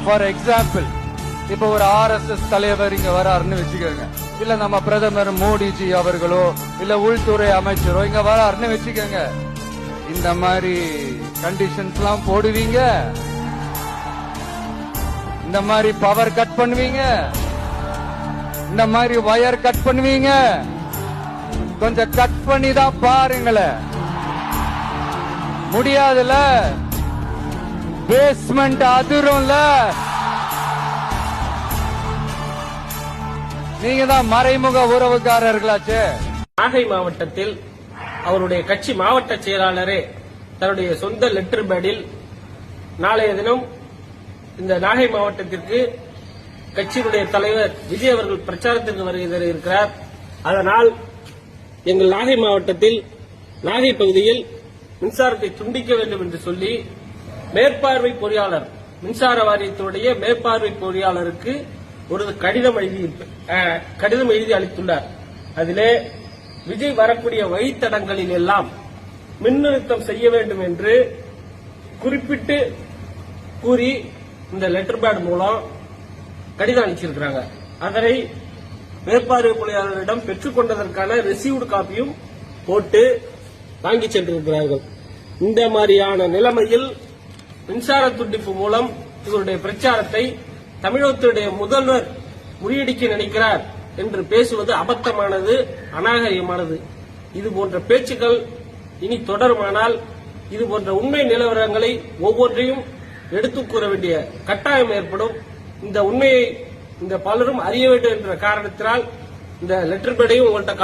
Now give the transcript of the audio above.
For example, இப்ப ஒரு RSS தலைவர் இங்க வராருன்னு வச்சுக்கோங்க, இல்ல நம்ம பிரதமர் மோடிஜி அவர்களோ இல்ல உள்துறை அமைச்சரோ இங்க வராருன்னு வச்சுக்கோங்க. இந்த மாதிரி கண்டிஷன்ஸ் எல்லாம் போடுவீங்க, இந்த மாதிரி பவர் கட் பண்ணுவீங்க, இந்த மாதிரி வயர் கட் பண்ணுவீங்க. கொஞ்சம் கட் பண்ணி தான் பாருங்களேன். முடியாதுல, பேஸ்மெண்ட் அதிரும்ல. நீங்க தான் மறைமுக உறவுக்காரர்களாச்சு. நாகை மாவட்டத்தில் அவருடைய கட்சி மாவட்ட செயலாளரே தன்னுடைய சொந்த லெட்டர் பேடில் நாளைய தினம் இந்த நாகை மாவட்டத்திற்கு கட்சியினுடைய தலைவர் விஜய் அவர்கள் பிரச்சாரத்திற்கு வருகை தர இருக்கிறார். அதனால் எங்கள் நாகை மாவட்டத்தில் நாகை பகுதியில் மின்சாரத்தை துண்டிக்க வேண்டும் என்று சொல்லி மேற்பார்வை பொறியாளர், மின்சார வாரியத்தினுடைய மேற்பார்வை பொறியாளருக்கு ஒரு கடிதம் எழுதி அளித்துள்ளார். அதிலே விஜய் வரக்கூடிய வழித்தடங்களில் எல்லாம் மின் நிறுத்தம் செய்ய வேண்டும் என்று குறிப்பிட்டு கூறி இந்த லெட்டர் பேட் மூலம் கடிதம் அளிச்சிருக்கிறாங்க. அதனை மேற்பார்வை பொறியாளரிடம் பெற்றுக் கொண்டதற்கான ரிசீவ்டு காப்பியும் போட்டு வாங்கி சென்றிருக்கிறார்கள். இந்த மாதிரியான நிலைமையில் மின்சார துண்டிப்பு மூலம் இவருடைய பிரச்சாரத்தை தமிழகத்துடைய முதல்வர் முறியடிக்க நினைக்கிறார் என்று பேசுவது அபத்தமானது, அநாகரிகமானது. இதுபோன்ற பேச்சுக்கள் இனி தொடருமானால் இதுபோன்ற உண்மை நிலவரங்களை ஒவ்வொன்றையும் எடுத்துக் கூற வேண்டிய கட்டாயம் ஏற்படும். இந்த உண்மையை இந்த பலரும் அறிய வேண்டும் என்ற காரணத்தினால் இந்த லெட்டர் பேடையும் உங்கள்கிட்ட